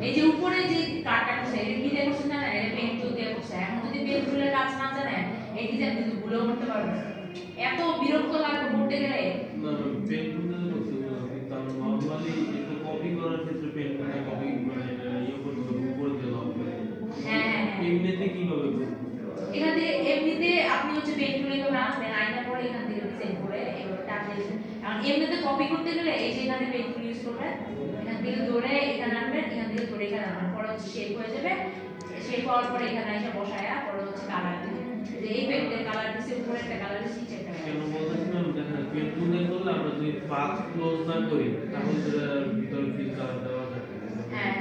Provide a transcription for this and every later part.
এই যে উপরে যে কাটটা করছে এটা কি দিয়ে করছে জানেন? এটা পেন টুল দিয়ে করছে। এখন যদি পেন টুলের কাজ না জানেন এই ডিজাইন কিন্তু ভুলেও করতে পারবেন না। এত বিরক্ত লাগবে করতে গেলে। না পেন টুল দিয়ে করতে হবে কিন্তু আমি নরমালি এটা কপি করার ক্ষেত্রে পেন টুল দিয়ে কপি মানে এটা ইয়ে করতে হবে উপরে দিয়ে লক করে হ্যাঁ হ্যাঁ হ্যাঁ এমনিতে কিভাবে করব এখান থেকে এমনিতে আপনি হচ্ছে পেন টুল এভাবে আনবেন আইনা পরে এখান থেকে ডিজাইন করে এভাবে টানলে এখন এমনিতে কপি করতে গেলে এই যে এখানে পেন টুল ইউজ করবেন এখান থেকে ধরে এখানে আনবেন এখান থেকে ধরে এখানে আনবেন পরে হচ্ছে শেপ হয়ে যাবে শেপ হওয়ার পরে এখানে এসে বসায়া পরে হচ্ছে কালার দিবেন যে এই পেন্টের কালার দিছে উপরে একটা কালার দিছে নিচে একটা কেন কালার বলতেছিলাম দেখেন পেন টুল দিয়ে করলে আমরা যদি পাথ ক্লোজ না করি তাহলে তো ভিতরে ফিল কালার দেওয়া যায় হ্যাঁ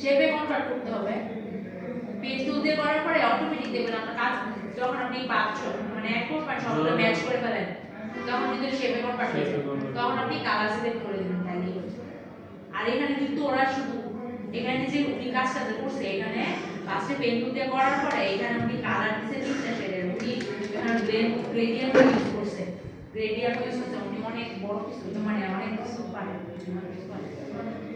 শেপে কনভার্ট করতে হবে পেন টুল দিয়ে করার পরে অটোমেটিক দেখবেন আপনার কাজ যখন আপনি পাঁচশো মানে এক কোট সবগুলো ম্যাচ করে ফেলেন তখন ভিতরে শেপে কনভার্ট হয়ে যাবে তখন আপনি কালার সিলেক্ট করে দিবেন তাইলেই হয়ে যাবে আর এখানে কিন্তু ওরা শুধু এখানে যে উনি কাজটা করছে এখানে ফার্স্টে পেন টুল দিয়ে করার পরে এখানে উনি কালার দিতে তিনটা শেডের উনি এখানে গ্রেডিয়েন্ট ইউজ করছে গ্রেডিয়েন্ট ইউজ করছে উনি অনেক বড় কিছু মানে অনেক কিছু পারে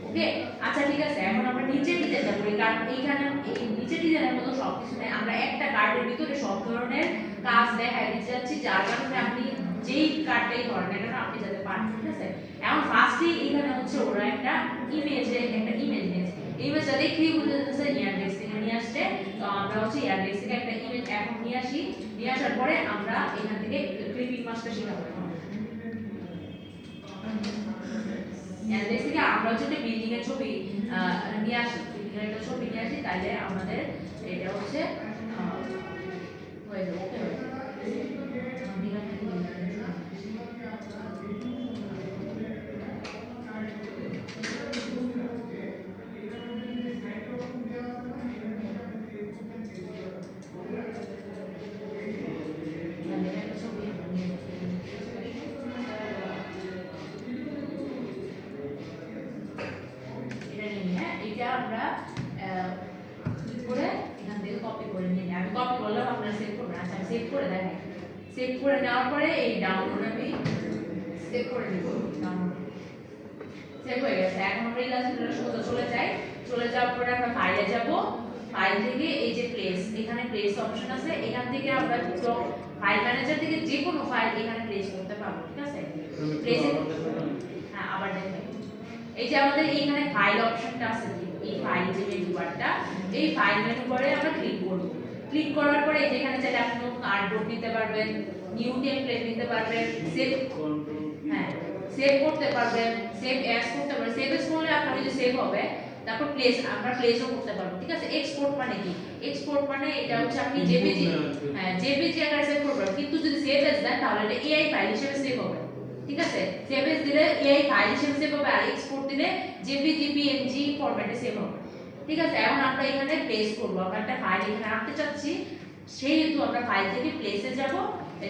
ওকে আচ্ছা ঠিক আছে এখন আমরা নিচে ডিজাইন যাব এই কার্ড এইখানে এই নিচে ডিজাইনের মতো সব কিছু নেই আমরা একটা কার্ডের ভিতরে সব ধরনের কাজ দেখাই দিতে যাচ্ছি যার কারণে আপনি যেই কার্ডটাই করেন না কেন আপনি যাতে পারেন ঠিক আছে এখন ফার্স্টেই এখানে হচ্ছে ওরা একটা ইমেজ নিয়েছে ইমেজটা দেখলেই বুঝে যাচ্ছে ইয়ারডেক্স থেকে নিয়ে আসছে তো আমরা হচ্ছে ইয়ারডেক্স থেকে একটা ইমেজ এখন নিয়ে আসি নিয়ে আসার পরে আমরা এখান থেকে ক্লিপিং মাস্টার শেখাবো ইয়ারডেক্স থেকে আমরা হচ্ছে একটা বিল্ডিং এর ছবি নিয়ে আসি বিল্ডিং এর একটা ছবি নিয়ে আসি তাইলে আমাদের এটা হচ্ছে হয়ে যাবে ওকে হয়ে যাবে আমরা করে এখান থেকে কপি করে নিয়ে আমি কপি করলাম আপনারা সেভ করবেন আচ্ছা আমি সেভ করে দেখাই সেভ করে নেওয়ার পরে এই ডাউনলোড আমি সেভ করে নিব ডাউনলোড সেভ হয়ে গেছে এখন আমরা এই ক্লাসগুলো সোজা চলে যাওয়ার পরে আমরা ফাইলে যাব ফাইল থেকে এই যে প্লেস এখানে প্লেস অপশন আছে এখান থেকে আমরা ফাইল ম্যানেজার থেকে যে কোনো ফাইল এখানে প্লেস করতে পারবো ঠিক আছে প্লেসে হ্যাঁ আবার দেখেন এই যে আমাদের এইখানে ফাইল অপশনটা আছে এই ফাইল যে মেনু বারটা এই ফাইল মেনু বারে আমরা ক্লিক করব ক্লিক করার পরে যেখানে চাইলে আপনি কার্ডবোর্ড নিতে পারবেন নিউ টেমপ্লেট নিতে পারবেন সেভ হ্যাঁ সেভ করতে পারবেন সেভ অ্যাজ করতে পারবেন সেভ অ্যাজ করলে আপনার যে সেভ হবে তারপর প্লেস আমরা প্লেসও করতে পারবো ঠিক আছে এক্সপোর্ট মানে কি এক্সপোর্ট মানে এটা হচ্ছে আপনি জেপিজি হ্যাঁ জেপিজি আকারে সেভ করবেন কিন্তু যদি সেভ অ্যাজ দেন তাহলে এটা এআই ফাইল হিসেবে সেভ হবে ঠিক আছে সেভ এস দিলে এআই ফাইল হিসেবে সেভ হবে আর এক্সপোর্ট দিলে জেপিজি পিএনজি ফরম্যাটে সেভ হবে ঠিক আছে এখন আমরা এখানে প্লেস করব আমরা একটা ফাইল এখানে রাখতে চাচ্ছি সেহেতু আমরা ফাইল থেকে প্লেসে যাব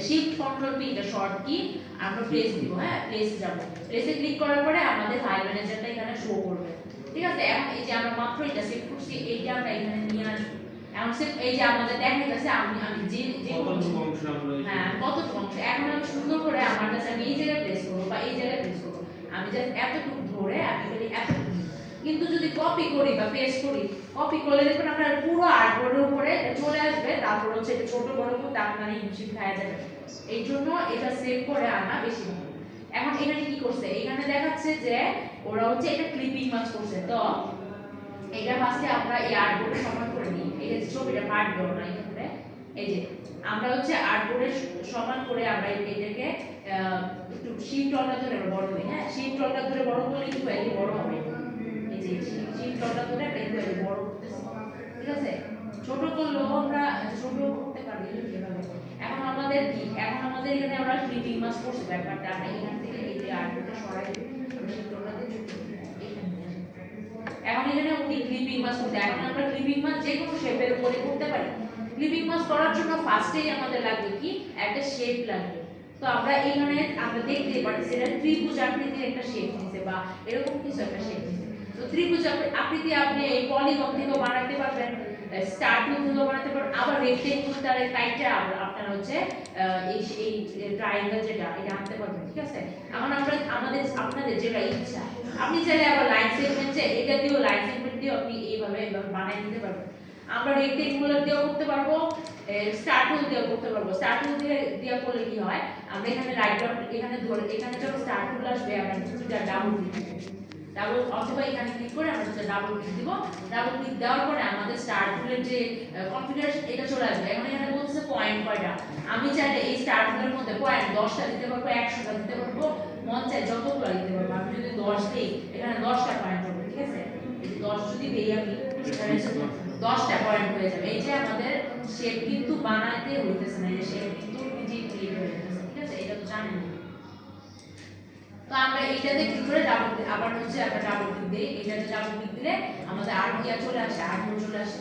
শিফট কন্ট্রোল পি এটা শর্ট কি আমরা প্লেস দিব হ্যাঁ প্লেসে যাব প্লেসে ক্লিক করার পরে আমাদের ফাইল ম্যানেজারটা এখানে শো করবে ঠিক আছে এখন এই যে আমরা মাত্র এটা সেভ করছি এইটা আমরা এখানে নিয়ে আসবো এখন সেভ এই যে আমাদের দেখা গেছে আমি যে কতটুকু অংশ আমরা হ্যাঁ কতটুকু অংশ এখন আমি সুন্দর করে আমার কাছে আমি এই জায়গায় প্লেস করবো বা এই জায়গায় প্লেস করবো আমি জাস্ট এতটুকু ধরে আমি বলি এতটুকু কিন্তু যদি কপি করি বা পেস্ট করি কপি করলে দেখবেন আপনার পুরো আর্টবোর্ডের উপরে চলে আসবে তারপর হচ্ছে এটা ছোট বড় করতে আপনার ইনশিট খাওয়া যাবে এই জন্য এটা সেভ করে আনা বেশি ভালো এখন এখানে কি করছে এখানে দেখাচ্ছে যে ওরা হচ্ছে এটা ক্লিপিং মাছ করছে তো এটা ফার্স্টে আমরা এই আর্টবোর্ডে সমান করে নিই এই যে ছবিটা পার্ট দেব না এখানে এই যে আমরা হচ্ছে আর্টবোর্ডে সমান করে আমরা এটাকে একটু শিফট অল্টা ধরে বড় করি হ্যাঁ শিফট অল্টা ধরে বড় করলে একটু এলি বড় হবে এই যে শিফট অল্টা ধরে আমরা একটু এলি বড় করতেছি ঠিক আছে ছোট করলেও আমরা ছোট করতে পারি এভাবে এখন আমাদের কি এখন আমাদের এখানে আমরা ক্লিপিং মাস করছি ব্যাপারটা আমরা এখান থেকে এই যে আর্টবোর্ডটা সরাই দিই আমরা শিফট অল্টা দিয়ে যুক্ত করি এখন এখানে উনি ক্লিপিং মাস করতে এখন আমরা ক্লিপিং মাস যে কোনো শেপের উপরে করতে পারি ক্লিপিং মাস করার জন্য ফার্স্টেই আমাদের লাগবে কি একটা শেপ লাগবে তো আমরা এখানে আমরা দেখতে পাচ্ছি এটা ত্রিভুজ আকৃতির একটা শেপ নিছে বা এরকম কিছু একটা শেপ নিছে তো ত্রিভুজ আকৃতি আপনি এই পলিগন থেকেও বানাতে পারবেন স্টার টুল থেকেও বানাতে পারবেন আবার রেক্টেঙ্গুল তার টাইপটা আপনার হচ্ছে এই ট্রায়াঙ্গেল যেটা এটা আনতে পারবেন ঠিক আছে এখন আমরা আপনাদের যেটা ইচ্ছা আপনি চাইলে আবার লাইন সেগমেন্ট এটা দিয়েও লাইন সেগমেন্ট দিয়ে আপনি এইভাবে বানাই নিতে পারবেন। আমরা রেক্টেঙ্গুলার দিয়েও করতে পারবো, স্টার টুল দিয়েও করতে পারবো। স্টার টুল দিয়ে করলে কি হয়, আমরা এখানে রাইট ডট এখানে ধরে এখানে যখন স্টার টুল আসবে আমরা কিছুটা ডাবল ক্লিক দিব, ডাবল অথবা এখানে ক্লিক করে আমরা যেটা ডাবল ক্লিক দিব, ডাবল ক্লিক দেওয়ার পরে আমাদের স্টার টুলের যে কনফিগারেশন এটা চলে আসবে। এখন এখানে বলতেছে পয়েন্ট কয়টা, আমি চাইলে এই স্টার টুলের মধ্যে পয়েন্ট 10টা দিতে পারবো, 100টা দিতে পারবো, মন চাই যতগুলো দিতে পারবো। আমি যদি 10 দেই এখানে 10টা পয়েন্ট হবে, ঠিক আছে, এই যে 10 যদি দেই আমি এখানে 10টা পয়েন্ট হয়ে যাবে। এই যে আমাদের শেপ কিন্তু বানাইতে হইতেছে না, এই শেপ কিন্তু নিজেই ক্রিয়েট হয়ে যাচ্ছে, ঠিক আছে, এটা তো জানেন। তো আমরা এইটাতে ক্লিক করে ডাবল আবার হচ্ছে আমরা ডাবল ক্লিক দেই, এটাতে ডাবল ক্লিক দিলে আমাদের আর কি চলে আসে, আর চলে আসে।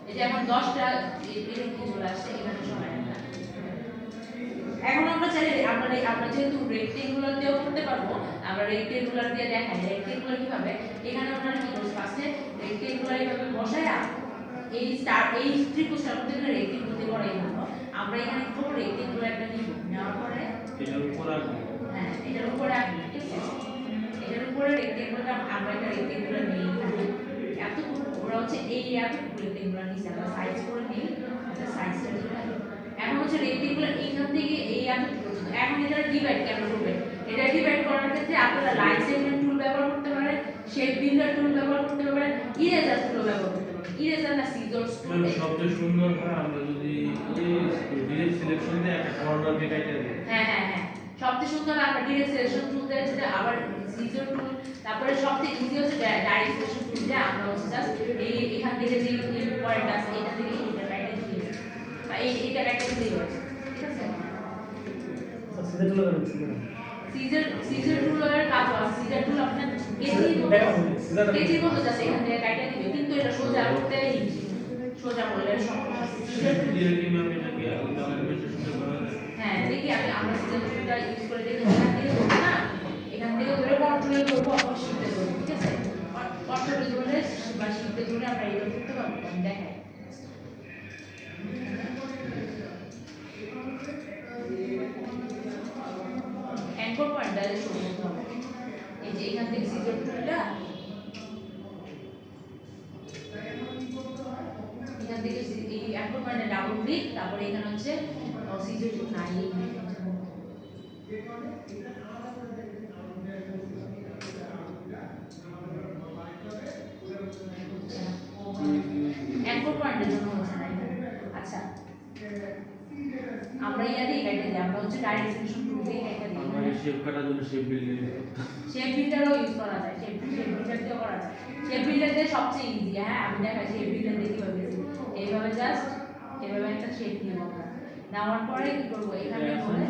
এই যে এখন 10টা এর কি চলে আসে এখানে সময় না। এখন আমরা চাইলে আমরা যেহেতু রেক্টেঙ্গুলার দিয়েও করতে পারবো, আমরা রেক্টেঙ্গুলার দিয়ে দেখাই রেক্টেঙ্গুলার কিভাবে। এখানে আমরা কি করব, ফার্স্টে রেক্টেঙ্গুলার এইভাবে বসায়া এই ত্রিভুজটার মধ্যে একটা রেক্টেঙ্গুলার দিয়ে বড়াই হলো, আমরা এখানে কি করব, রেক্টেঙ্গুলার একটা নিব, নেওয়ার পরে এটার উপর রাখবো, হ্যাঁ এটার উপরে রাখবো, ঠিক আছে, এটার উপরে রেক্টেঙ্গুলারটা আমরা একটা রেক্টেঙ্গুলার নিই, এত ওরা হচ্ছে এই এত রেক্টেঙ্গুলার নিচে আমরা সাইজ করে নিই, এটা সাইজটা দিতে হবে। এখন হচ্ছে রেক্টেঙ্গুলার এইখান থেকে এই এত পর্যন্ত, এখন এটা ডিভাইড কেমন করবেন, এটা ডিভাইড করার ক্ষেত্রে আপনারা লাইন সেগমেন্ট টুল ব্যবহার করতে পারেন, শেপ বিল্ডার টুল ব্যবহার করতে পারেন, ইরেজার টুল ব্যবহার করতে পারেন। ইরেজার না সিজার্স টুল সবচেয়ে সুন্দর হয় আমরা যদি ডিরেক্ট সিলেকশন দিয়ে একটা কর্নার কে কাটে দিই। হ্যাঁ হ্যাঁ হ্যাঁ, সবচেয়ে সুন্দর আমরা ডিরেক্ট সিলেকশন টুল দিয়ে যেটা আবার সিজার টুল, তারপরে সবচেয়ে ইজি হচ্ছে ডাইরেক্ট সিলেকশন টুল দিয়ে আমরা হচ্ছে জাস্ট এই এখান থেকে যে পয়েন্ট আছে এটা থেকে এইটা কাটে দিই, বা এইটা কাটে দিই, ঠিক আছে। সিজার টুলের কাজ আছে, সিজার টুল আপনার কেজির মতো জাস্ট এখান থেকে কাটে দিবে, কিন্তু এটা সোজা করতে ইজি, সোজা করলে সমস্যা। সিজার টুল দিয়ে কি ম্যাম এটা কি ডকুমেন্টেশনটা করা যায়? হ্যাঁ দেখি আমরা সিজার টুলটা ইউজ করে দেখি, এখান থেকে ধরবো না, এখান থেকে ধরে কন্ট্রোলে ধরবো, অথবা শিফটে ধরবো, ঠিক আছে, কন্ট্রোলে ধরে বা শিফটে ধরে আমরা এটা করতে পারবো। আমি দেখাই, অ্যাঙ্কর পয়েন্টটা শো করতে হবে, এই যে এখান থেকে সিজার টুলটা এখান থেকে এই অ্যাঙ্কর পয়েন্টে ডাবল ক্লিক, তারপরে এখানে হচ্ছে সিজার টুল নাই, অ্যাঙ্কর পয়েন্টের জন্য হচ্ছে না এটা। আচ্ছা আমরা ইয়াতে কেটে দিই, আমরা হচ্ছে ডাইরেক্ট সিলেকশন টুল দিয়ে কেটে দিই, আমরা এই শেপ কাটার জন্য শেপ বিল্ডিং শেপ বিল্ডারও ইউজ করা যায়, শেপ বিল্ডার দিয়েও করা যায়, শেপ বিল্ডার দিয়ে সবচেয়ে ইজি। হ্যাঁ আমি দেখাই শেপ বিল্ডার দিয়ে কিভাবে, এইভাবে জাস্ট এইভাবে একটা শেপ নিব, আমরা নেওয়ার পরে কি করব, এখানে বলে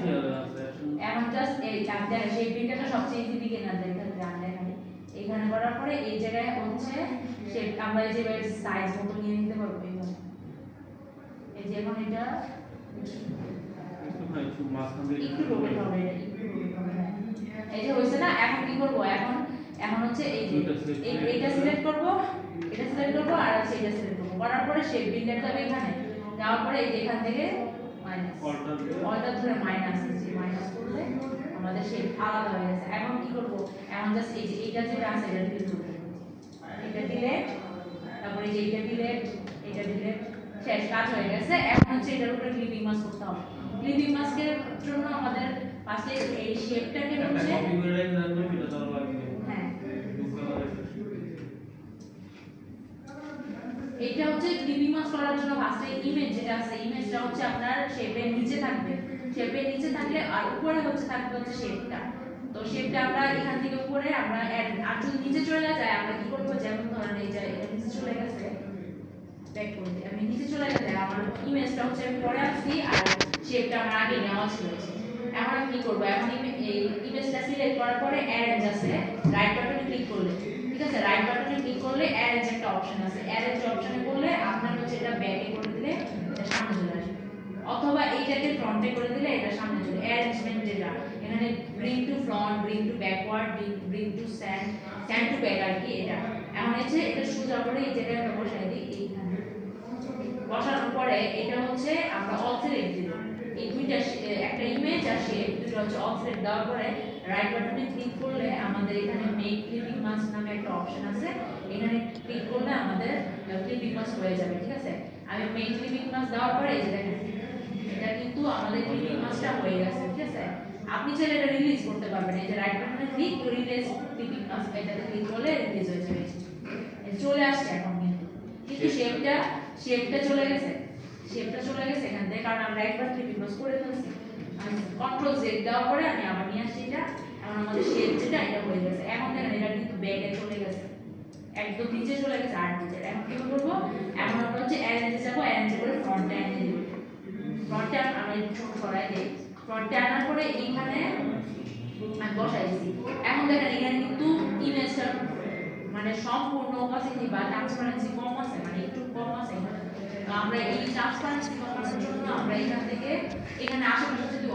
এখন জাস্ট এই আমি শেপ বিল্ডারটা সবচেয়ে ইজি বিগিনারদের ক্ষেত্রে আমি দেখাই। এখানে করার পরে এই জায়গায় হচ্ছে শেপ আমরা এই যে সাইজ মতো নিয়ে নিতে পারবো, এইভাবে এই যে এখন এটা একটু রোটেট হবে, একটু রোটেট হবে, এই যে হইছে না। এখন কি করব, এখন হচ্ছে এই যে এইটা সিলেক্ট করব, এটা সিলেক্ট করব, আর হচ্ছে এটা সিলেক্ট করব, করার পরে শেপ বিল্ডার যাবে এখানে, যাওয়ার পরে এই যে এখান থেকে মাইনাস অল্টার ধরে মাইনাস, এই মাইনাস করলে আমাদের শেপ আলাদা হয়ে গেছে। এখন কি করব, এখন জাস্ট এই যে এইটা যেটা আছে এটা ডিলিট করব, এটা ডিলিট, তারপরে এই যে এইটা ডিলিট, এটা ডিলিট, শেষ, কাজ হয়ে গেছে। এখন হচ্ছে এটার উপরে ক্লিপিং মাস্ক করতে হবে। ক্লিপিং মাস্কের জন্য আমাদের পাশে এই শেপটাকে হচ্ছে কপি করে রেখে দেন, এটা তো লাগবে। হ্যাঁ দুটো এইটা হচ্ছে ক্লিপিং মাস্ক করার জন্য ফার্স্টে ইমেজ যেটা আছে, ইমেজটা হচ্ছে আপনার শেপের নিচে থাকবে, শেপের নিচে থাকলে আর উপরে হচ্ছে থাকবে হচ্ছে শেপটা। তো শেপটা আমরা এখান থেকে উপরে আমরা আর যদি নিচে চলে যায় আমরা কি করব, যেমন ধরেন এই যে এটা নিচে চলে গেছে, ব্যাক করে দিই, আমি নিচে চলে গেলে আমার ইমেজটা হচ্ছে আমি পরে আসছি আর শেপটা আমার আগে নেওয়া ছিল। এখন আমি কি করব, এখন এই ইমেজটা সিলেক্ট করার পরে অ্যারেঞ্জ আছে, রাইট বাটনে ক্লিক করলে, ঠিক আছে, রাইট বাটনে ক্লিক করলে অ্যারেঞ্জ একটা অপশন আছে, অ্যারেঞ্জ অপশনে করলে আপনার হচ্ছে এটা ব্যাকে করে দিলে এটা সামনে চলে আসবে, অথবা এইটাকে ফ্রন্টে করে দিলে এটা সামনে চলে। অ্যারেঞ্জমেন্ট যেটা এখানে bring to front, bring to backward, bring to stand to back আর কি এটা। এখন হচ্ছে এটা সোজা করে এই জায়গায় আমরা বসাই দিই, এইখানে বসানোর পরে এটা হচ্ছে আমরা অল সিলেক্ট দিব, এই দুইটা একটা ইমেজ আর শেপ দুটো হচ্ছে অল সিলেক্ট দেওয়ার পরে রাইট বাটনে ক্লিক করলে আমাদের এখানে মেক ক্লিপিং মাস্ক নামে একটা অপশন আছে, এখানে ক্লিক করলে আমাদের ক্লিপিং মাস্ক হয়ে যাবে। ঠিক আছে, আমি মেক ক্লিপিং মাস্ক দেওয়ার পরে এই যে দেখেন এটা কিন্তু আমাদের ক্লিপিং মাস্কটা হয়ে গেছে। ঠিক আছে, আপনি চাইলে এটা রিলিজ করতে পারবেন, এই যে রাইট বাটনে ক্লিক রিলিজ ক্লিপিং মাস্ক এটাতে ক্লিক করলে রিলিজ হয়ে যাবে। এই চলে আসছে এখন কিন্তু শেপটা চলে গেছে, এখান থেকে, কারণ আমরা একবার ক্লিপিং মাস্ক করে ফেলছি। আমি কন্ট্রোল জেড দেওয়ার পরে আমি আবার নিয়ে আসছি এটা, এখন আমাদের শেপ যেটা এটা হয়ে গেছে। এখন দেখেন এটা কিন্তু ব্যাকে চলে গেছে, একদম নিচে চলে গেছে আর নিচে। এখন কি করবো, এখন আমরা হচ্ছে অ্যারেঞ্জে যাবো, অ্যারেঞ্জে করে ফ্রন্টে এনে দিব। ফ্রন্টে আমরা একটু সরাই দিই, ফ্রন্টে আনার পরে এইখানে আমি বসাই দিছি। এখন দেখেন এখানে কিন্তু ইমেজটা মানে সম্পূর্ণ অপাসিটি বা ট্রান্সপারেন্সি কম আছে, মানে একটু কম আছে। তো আমরা এই ট্রান্সপারেন্সি কমানোর জন্য আমরা এখান থেকে এখানে আশেপাশে যদি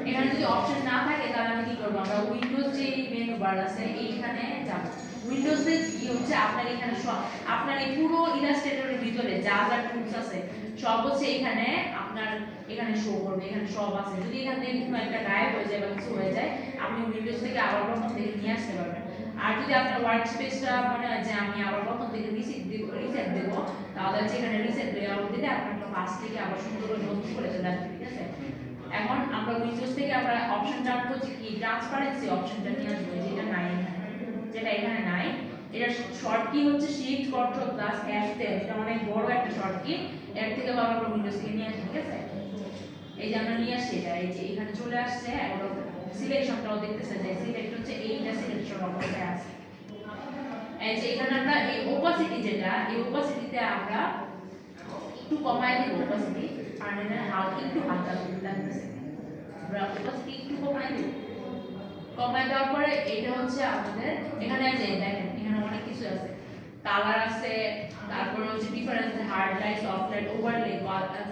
এখানে যদি অপশন না থাকে তাহলে আমি কি করবো, আমরা উইন্ডোজ যে মেনু বার আছে এইখানে যাব। উইন্ডোজে কি হচ্ছে আপনার এখানে সব আপনার এই পুরো ইলাস্ট্রেটরের ভিতরে যা যা টুলস আছে সব হচ্ছে এখানে আপনার এখানে শো করবে, এখানে সব আছে। যদি এখান থেকে কোনো একটা গায়েব হয়ে যায় বা কিছু হয়ে যায় আপনি উইন্ডোজ থেকে আবার প্রথম থেকে নিয়ে আসতে পারবেন। আর যদি আপনার ওয়ার্ক স্পেসটা মনে হয় যে আমি আবার প্রথম থেকে রিসেট দেব তাহলে হচ্ছে এখানে রিসেট লেআউট দিলে আপনার পাশ থেকে আবার সুন্দর করে নতুন করে চলে আসবে। ঠিক আছে, এখন আমরা উইন্ডোজ থেকে আমরা অপশনটা আনবো যে কি ট্রান্সপারেন্সি অপশনটা নিয়ে আসবো, যেটা নাই যেটা এখানে নাই। এটা শর্ট কি হচ্ছে শিফট কন্ট্রোল প্লাস F10, এটা অনেক বড় একটা শর্ট কি, এর থেকে আমরা উইন্ডোজ থেকে নিয়ে আসি। ঠিক আছে, এই যে আমরা নিয়ে আসছি এটা, এই যে এখানে চলে আসছে। এখন সিলেকশনটাও দেখতেছে যে সিলেক্ট হচ্ছে এইটা সিলেকশন অবস্থায় আছে। এই যে এখানে আমরা এই ওপাসিটি যেটা, এই ওপাসিটিতে আমরা একটু কমাই দিব ওপাসিটি, কারণ এটা একটু হালকা লাগতেছে। আমরা ওপাসিটি একটু কমাই দিব, কমাই দেওয়ার পরে এটা হচ্ছে আমাদের এখানে যে দেখেন এখানে অনেক কিছু আছে, কালার আছে, তারপরে হচ্ছে difference hard light, soft light, overlay,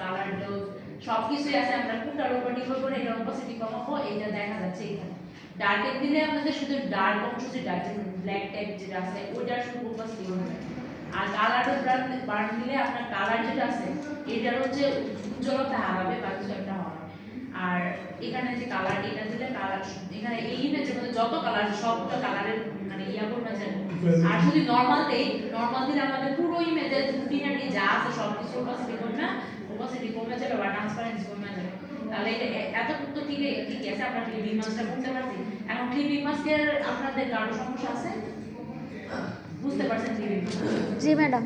colour dose সবকিছুই আছে। আমরা কোনটার উপর নির্ভর করে এটা ওপাসিটি কমাবো, এটা দেখা যাচ্ছে এখানে। ডার্কে দিলে আপনাদের শুধু ডার্ক অংশ যেটা আছে ব্ল্যাক টাইপ যেটা আছে ওইটার শুধু ওপাসিটি হবে। আর কালারও বাড়ান দিলে আপনার কালার যেটা আছে এটার হচ্ছে উজ্জ্বলতা হারাবে বা কিছু একটা হবে। আর এখানে যে কালার এটা দিলে কালার এখানে এই ইমেজের মধ্যে যত কালার সবটা কালারের মানে ইয়া করবে না। আর যদি নরমাল দিলে আমাদের পুরো ইমেজের খুঁটিনাটি যা আছে সবকিছু ওপাসিটি কমে যাবে বা ট্রান্সপারেন্সি কমে যাবে। তাহলে এটা এতটুকু তো ঠিকই আছে, আমরা ক্লিপিং মাস্কটা করতে পারছি। এখন ক্লিপিং মাস্কের আপনাদের কারো সমস্যা আছে? বুঝতে পারছেন ক্লিপিং মাস্ক? জি ম্যাডাম।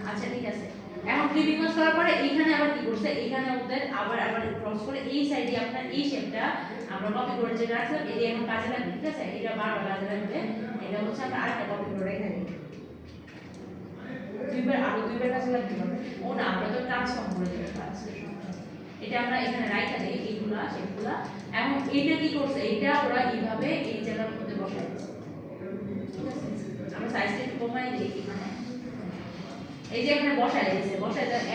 আচ্ছা ঠিক আছে, এখন ক্লিপিং মাস্ক করার পরে এইখানে আবার কি করছে, এখানে ওদের আবার ক্রস করে এই সাইডে আপনার এই শেপটা আমরা কপি করে যেটা রাখলাম এটা এখন কাজে লাগবে। ঠিক আছে, এটা বারবার কাজে লাগবে। এটা হচ্ছে আমরা আরেকটা কপি করে রেখে দিই, দুইবার কাজে লাগবে। ও না, আমরা তো ট্রান্সফর্ম করে দেব কাজ। এটা আমরা এখানে রাইখা দেই এইগুলা সেগুলা। এখন এটা কি করছে, এটা ওরা এইভাবে এই জায়গার মধ্যে বসাই দিয়েছে। ঠিক আছে, আমরা সাইজটা একটু কমাই দিই এখানে, এই যে এখানে বসাই দিয়েছে।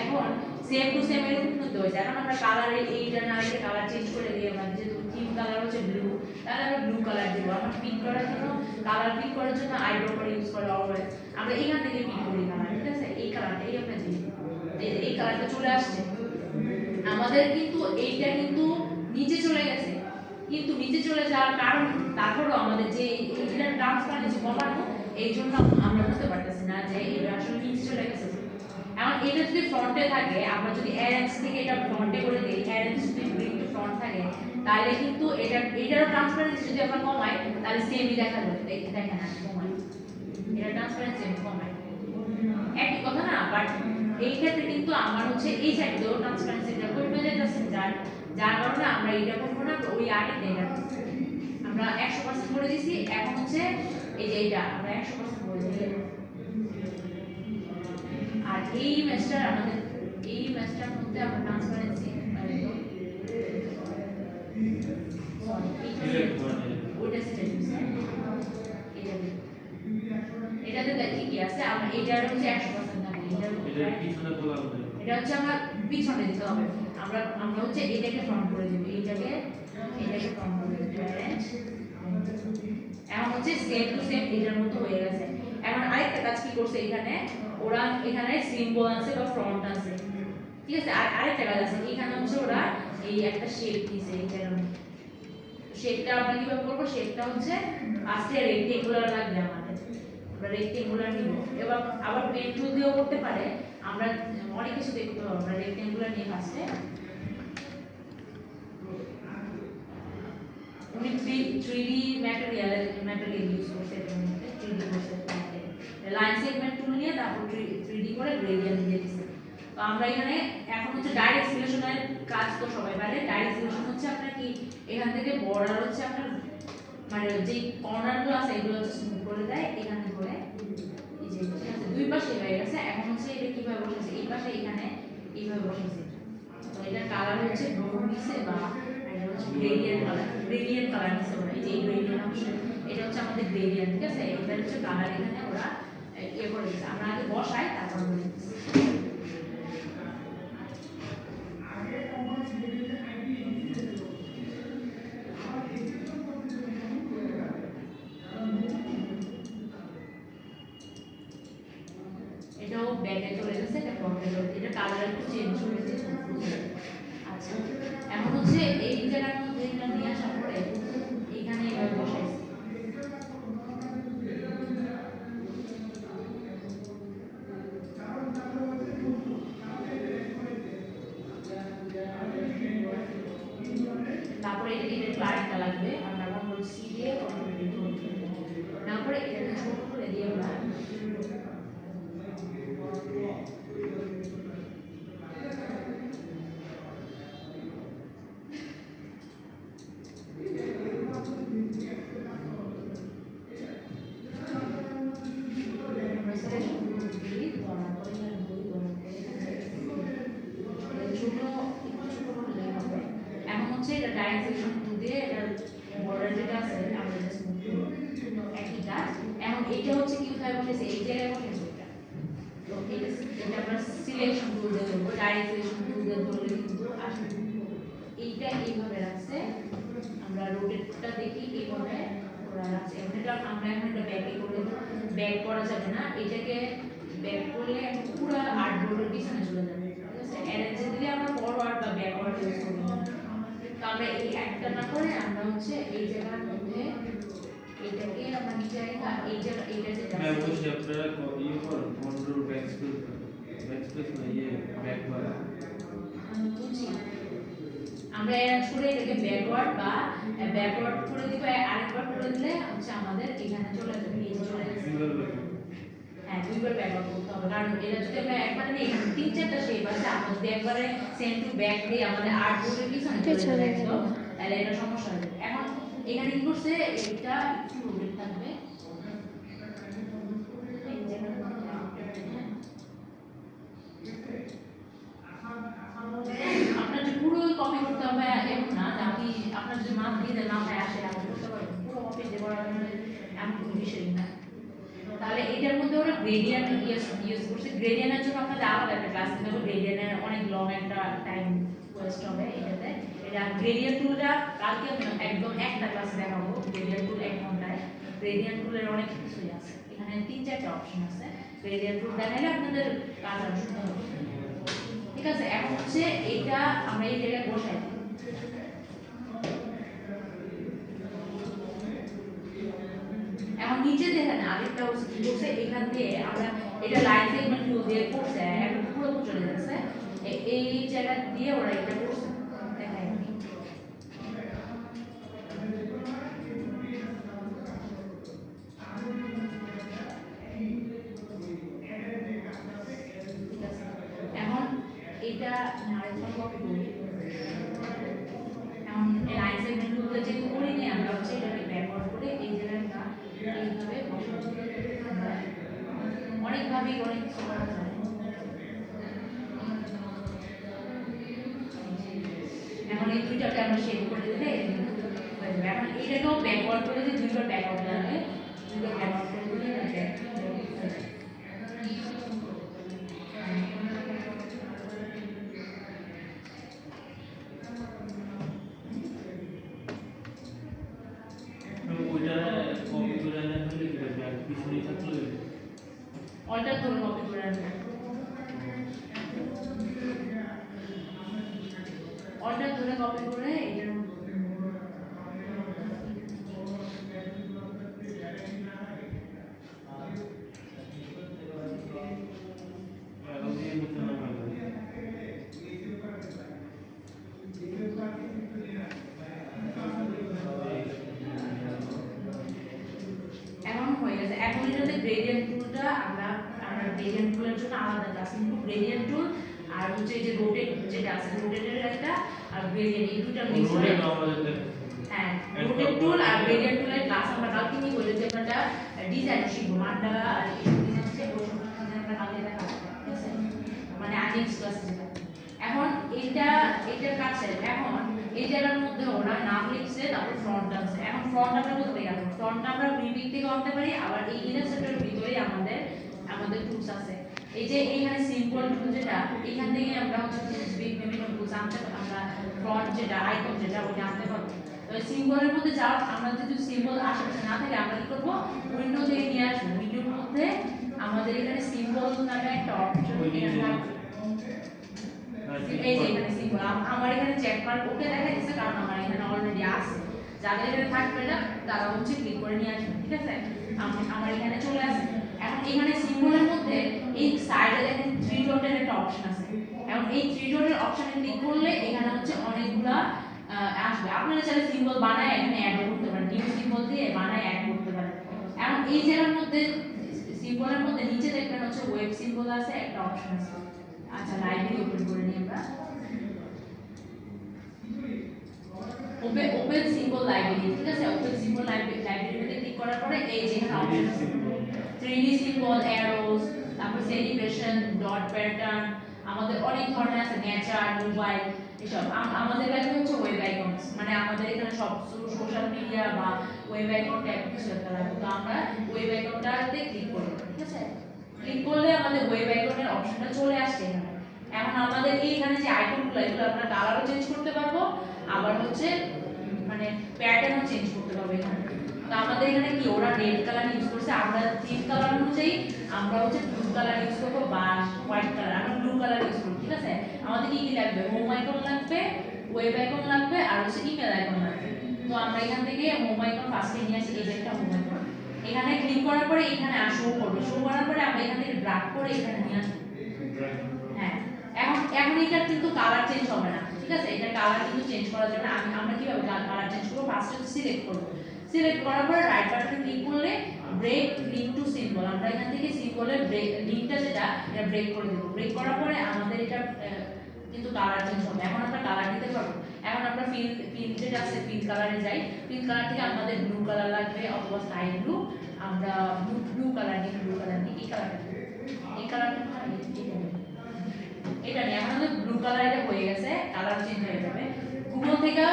এখন সেম টু সেম এরকম করতে হয়েছে। এখন আমরা কালারে এইটা না রেখে কালার চেঞ্জ করে দিই। আমরা যেহেতু থিম কালার হচ্ছে ব্লু, তাহলে আমরা ব্লু কালার দিব। আমরা পিক করার জন্য কালার পিক করার জন্য আইড্রপার ইউজ করে অলওয়েজ আমরা এখান থেকে পিক করি কালার। ঠিক আছে, এই কালারটাই আমরা দিই, এই কালারটা চলে আসছে আমাদের। কিন্তু এইটা কিন্তু নিচে চলে গেছে, কিন্তু নিচে চলে যাওয়ার কারণ তারপরেও আমাদের যে এটা ট্রান্সপারেন্সি কমানো এই জন্য আমরা বুঝতে পারতেছি না যে এটা আসলে নিচে চলে গেছে। এখন এটা যদি ফ্রন্টে থাকে, আমরা যদি অ্যারেঞ্জ থেকে এটা ফ্রন্টে করে দিই, অ্যারেঞ্জ যদি ব্রিং টু ফ্রন্ট থাকে তাহলে কিন্তু এটারও ট্রান্সপারেন্সি যদি আমরা কমাই তাহলে সেমই দেখা যাবে। দেখেন না কমাই, এটা ট্রান্সপারেন্সি কমাই একই কথা না, বাট এই ক্ষেত্রে কিন্তু আমার হচ্ছে এই সাইডেও ট্রান্সপারেন্সিটা কমে যাচ্ছে, যার কারণে আমরা এইটা করবো না, ওই আগের এটা আমরা 100% করে দিছি। এখন হচ্ছে এই যে এটা আমরা 100% করে দিই। আর এই ম্যাচটার আমাদের এই ম্যাচটার মধ্যে আমরা ট্রান্সপারেন্সি ওইটা সেট দিছি, এটাতে ঠিকই আছে। আমরা এটার হচ্ছে 100% না, এটা হচ্ছে আমরা পিছনে দিতে হবে। আমরা হচ্ছে এটাকে ফ্রন্ট করে দিব, এটাকে ফ্রন্ট করে দিব। এখন হচ্ছে সেম টু সেম এটার মতো হয়ে গেছে। এখন আরেকটা কাজ কি করছে, এখানে ওরা এখানে সিম্বল আছে বা ফ্রন্ট আছে। ঠিক আছে, আর আরেকটা কাজ আছে, এখানে হচ্ছে ওরা এই একটা শেপ দিয়েছে এই জায়গার মধ্যে। শেপটা আমরা কিভাবে করবো, শেপটা হচ্ছে ফার্স্টে রেক্টেঙ্গুলার লাগবে আমাদের, আমরা রেক্টেঙ্গুলার নিব, এবং আবার পেন টুল দিয়েও করতে পারে, আমরা অনেক কিছু দেখতে পাবো। আমরা রেক্টেঙ্গুলার নিয়ে ফার্স্টে উনি 3D ম্যাটেরিয়াল ইউজ করছে, এর মধ্যে 3D করছে, লাইন সেগমেন্ট টুল নিয়ে তারপর 3D করে গ্রেডিয়েন্ট দিয়ে দিচ্ছে। তো আমরা এখানে এখন হচ্ছে ডাইরেক্ট সিলেকশনের কাজ তো সবাই পারে। ডাইরেক্ট সিলেকশন হচ্ছে আপনার কি, এখান থেকে বর্ডার হচ্ছে আপনার মানে যে কর্নারগুলো আছে এগুলো হচ্ছে স্মুথ করে দেয় এখানে ধরে, এই যে ঠিক আছে, দুই পাশে হয়ে গেছে। এখন হচ্ছে এটা কিভাবে বসেছে, এই পাশে এখানে এইভাবে বসেছে। তো এটার কালার হচ্ছে ব্লু নিছে বা এটা হচ্ছে গ্রেডিয়েন্ট কালার নিছে ওরা, এই যে গ্রেডিয়েন্ট অংশ, এটা হচ্ছে আমাদের গ্রেডিয়েন্ট, ঠিক আছে। এটা হচ্ছে কালার এখানে ওরা ইয়ে করে দিচ্ছে, আমরা আগে বসাই তারপর বলে দিচ্ছি। এটাও ব্যাগে চলে গেছে, এটা ফ্রন্টে চলে, এটা কালার একটু চেঞ্জ হয়েছে। আচ্ছা, এখন হচ্ছে এই জায়গার মধ্যে এটা নিয়ে আসার পরে এখানে এভাবে বসাইছি। তারপরে এটা ক্লারিটা লাগবে, আমরা কন্ট্রোল সি দিয়ে কন্ট্রোল ভি করব, তারপরে এটা ছোট করে দিয়ে আমরা এখন হচ্ছে এটা ডাইরেক্ট সেকশন দিয়ে এটার বর্ডার যেটা আছে আমরা জাস্ট মুভ করব, একই কাজ। এখন এইটা হচ্ছে কি কোথায় বসেছে, এই জায়গায় বসেছে এটা। তো এটা আমরা সিলেকশন টুল দিয়ে করব, ডাইরেক্ট সিলেকশন টুল দিয়ে ধরলে কিন্তু আসবে। এইটা এইভাবে রাখছে, আমরা রোটেটটা দেখি এইভাবে করা আছে। এখন এটা আমরা এখন এটা ব্যাকে করে ব্যাক করা যাবে না, এটাকে ব্যাক করলে পুরো আর্টবোর্ডের পিছনে চলে যাবে, ঠিক আছে। অ্যারেঞ্জে দিলে আমরা ফরওয়ার্ড বা ব্যাকওয়ার্ড ইউজ করব। তো আমরা এই একটা না করে আমরা হচ্ছে এই জায়গার মধ্যে এটাকে আমরা নিচে রেখা এই জায়গা এইটা যেটা मैं वो चैप्टर ये पर कंट्रोल बैकस्पेस में ये बैक वाला বুঝছি, আমরা অ্যারেঞ্জ করে এটাকে ব্যাকওয়ার্ড বা ব্যাকওয়ার্ড করে দিব, আরেকবার করে দিলে হচ্ছে আমাদের এখানে চলে যাবে, এই যে চলে যাবে। হ্যাঁ, দুইবার ব্যাকওয়ার্ড করতে হবে, কারণ এটা যদি আমরা একবারে নিই এখানে তিন চারটা শেপ আছে, আমরা যদি একবারে সেন্ট টু ব্যাক দিই আমাদের আর্ট বোর্ডের পিছনে চলে যাবে একদম, তাহলে এটা সমস্যা হবে। এখন এখানে কি করছে, এটা একটু রোটেট থাকবে, এই জায়গার মধ্যে আপনার যে পুরো কপি করতে হবে এমন না, যে আপনি আপনার যদি মাপ দিয়ে দেন মাথায় আসে আপনি করতে পারবেন পুরো কপি দিয়ে করার জন্য এমন কোনো বিষয় না। তাহলে এটার মধ্যে ওরা গ্রেডিয়েন্ট ইউজ করছে, গ্রেডিয়েন্টের জন্য আপনাদের আলাদা একটা ক্লাস নিতে হবে, গ্রেডিয়েন্টের অনেক লং একটা টাইম ওয়েস্ট হবে এটাতে। এটা গ্রেডিয়েন্ট টুলটা কালকে আমি একদম একটা ক্লাসে দেখাবো, গ্রেডিয়েন্ট টুল 1 ঘন্টায়। গ্রেডিয়েন্ট টুলের অনেক কিছুই আছে, এখানে 3-4টা অপশন আছে, গ্রেডিয়েন্ট টুল দেখাইলে আপনাদের কাজ আরো সুন্দর হবে, ঠিক আছে। এখন হচ্ছে এটা আমরা এই জায়গায় বসাই দিই, এখন নিচে দেখেন আরেকটা হচ্ছে কি করছে, এখান দিয়ে আমরা এটা লাইন সেগমেন্ট টুল দিয়ে করছে, এখন পুরো চলে যাচ্ছে, এই জায়গা দিয়ে ওরা এটা করছে, দেখাই আমি। এখন এটা আরেকটা কপি করি, এখন লাইন সেগমেন্ট টুল দিয়ে যে করি নিয়ে আমরা হচ্ছে এটাকে ব্যাকওয়ার্ড করে এই জায়গাটা এইভাবে বসাবো, অনেকভাবেই অনেক কিছু করা যায়। এখন এই দুইটাকে আমরা শেড করে দিলে হয়ে যাবে। এখন এটাকেও ব্যাকওয়ার্ড করে দিই, দুইবার ব্যাকওয়ার্ড লাগবে, দুইবার ব্যাকওয়ার্ড করে দিলে অল্টার ধরে কপি করে আনবে, অল্টার ধরে কপি করে এটার টুলসটা আমরা গ্রেডিয়েন্ট টুলের জন্য আলাদা ক্লাস কিন্তু গ্রেডিয়েন্ট টুল আর হচ্ছে এই যে রোটেট যেটা আছে রোটেটের একটা আর গ্রেডিয়েন্ট এই দুটো মিক্স করে হ্যাঁ রোটেট টুল আর গ্রেডিয়েন্ট টুলের ক্লাস আমরা কালকে নিয়ে বলে যে আমরা ডিজাইন শিখবো মান্ডালা আর এই ডিজাইন শিখবো আমরা কালকে দেখাবো ঠিক আছে মানে নেক্সট ক্লাস যেটা এখন এটার কাছে এখন এই জায়গার মধ্যে ওরা নাম লিখছে তারপর ফ্রন্ট আছে এখন ফ্রন্ট আমরা কোথা থেকে আনবো ফ্রন্ট আমরা প্রিভিক থেকে আনতে পারি আবার এই ইনার সেক্টরের ভিতরেই আমাদের টুলস আছে এই যে এইখানে সিম্বল টুল যেটা এখান থেকে আমরা হচ্ছে বিভিন্ন টুলস আনতে আমরা ফ্রন্ট যেটা আইকন যেটা ওটা আনতে পারবো তো সিম্বলের মধ্যে যাও আমরা যদি সিম্বল আশেপাশে না থাকে আমরা কি করব উইন্ডো থেকে নিয়ে আসবো উইন্ডোর মধ্যে আমাদের এখানে সিম্বল নামে একটা অপশন এই যে এখানে সিম্বল আমার এখানে চেক মার্ক ওকে দেখাইছে কারণ আমার এখানে অলরেডি আছে যাদের এখানে থাকবে না তারা হচ্ছে ক্লিক করে নিয়ে আসবে ঠিক আছে আমার এখানে চলে আসে এখন এখানে সিম্বলের মধ্যে এই সাইডে দেখেন থ্রি ডটের একটা অপশন আছে এখন এই থ্রি ডটের অপশনে ক্লিক করলে এখানে হচ্ছে অনেকগুলা আসবে আপনারা চাইলে সিম্বল বানায় এখানে অ্যাড করতে পারেন নিউ সিম্বল দিয়ে বানায় অ্যাড করতে পারেন এখন এই জায়গার মধ্যে সিম্বলের মধ্যে নিচে দেখবেন হচ্ছে ওয়েব সিম্বল আছে একটা অপশন আছে আচ্ছা লাইব্রেরি ওপেন করে নিই আমরা ওপেন সিম্বল লাইব্রেরি ঠিক আছে ওপেন সিম্বল লাইব্রেরিতে ক্লিক করার পরে এই যে এখানে অপশন আছে 3D সিম্বল অ্যারোস তারপর সেলিব্রেশন ডট প্যাটার্ন আমাদের অনেক ধরনের আছে নেচার মোবাইল এসব আমাদের লাগবে হচ্ছে ওয়েব আইকনস মানে আমাদের এখানে সব সোশ্যাল মিডিয়া বা ওয়েব আইকন ট্যাগ কিছু একটা লাগবে তো আমরা ওয়েব আইকনটাতে ক্লিক করব ঠিক আছে ক্লিক করলে আমাদের ওয়েব আইকনের অপশনটা চলে আসছে এখানে এখন আমাদের এইখানে যে আইকনগুলো এগুলো আমরা কালারও চেঞ্জ করতে পারবো আবার হচ্ছে মানে প্যাটার্নও চেঞ্জ করতে পারবো এখানে তো আমাদের এখানে কি ওরা রেড কালার ইউজ করছে আমরা থিম কালার অনুযায়ী আমরা হচ্ছে ব্লু কালার ইউজ করব বা হোয়াইট কালার আমরা ব্লু কালার ইউজ করব ঠিক আছে আমাদের কি কি লাগবে হোম আইকন লাগবে ওয়েব আইকন লাগবে আর হচ্ছে ইমেল আইকন লাগবে তো আমরা এখান থেকে হোম আইকন ফার্স্টে নিয়ে আসি এই যে একটা হোম আইকন এখানে ক্লিক করার পরে এখানে শো করবে শো করার পরে আমরা এখান থেকে ড্র্যাগ করে এখানে নিয়ে আসব হ্যাঁ এখন এটার কিন্তু কালার চেঞ্জ হবে না ঠিক আছে এটা কালার কিন্তু চেঞ্জ করা যাবে না আমরা কিভাবে কালার চেঞ্জ করব ফার্স্টে সিলেক্ট করব সিলেক্ট করার পরে রাইট বাটনে ক্লিক করলে ব্রেক লিংক টু সিম্বল আমরা এখান থেকে সিম্বলের লিংকটা যেটা এটা ব্রেক করে দেব ব্রেক করার পরে আমাদের এটা কিন্তু কালার চেঞ্জ হবে এখন আমরা কালার দিতে পারবো এখন আমরা ফিল যেটা আছে ফিল কালারে যাই ফিল কালার থেকে আমাদের ব্লু কালার লাগবে অথবা স্কাই ব্লু আমরা ব্লু কালার নিই এই কালারটা এটা নিয়ে আমাদের ব্লু কালার এটা হয়ে গেছে কালার চেঞ্জ হয়ে যাবে গুগল থেকে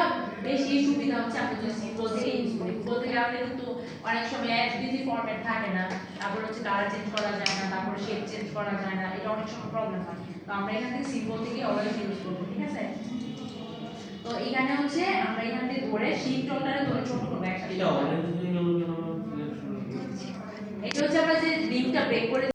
বেশি সুবিধা হচ্ছে আমরা যদি সিম্বল থেকে ইউজ করি গুগল থেকে আমাদের কিন্তু অনেক সময় এসভিজি ফরম্যাট থাকে না তারপর হচ্ছে কালার চেঞ্জ করা যায় না তারপর শেপ চেঞ্জ করা যায় না এটা অনেক সময় প্রবলেম হয় তো আমরা এখান থেকে সিম্বল থেকে অলওয়েজ ইউজ করব ঠিক আছে তো এখানে হচ্ছে আমরা এখান থেকে ধরে শিফট অল্টারে ধরে ছোট করব একসাথে এটা অরেঞ্জ হয়ে গেল কেন এটা হচ্ছে আমরা যে লিংকটা ব্রেক করে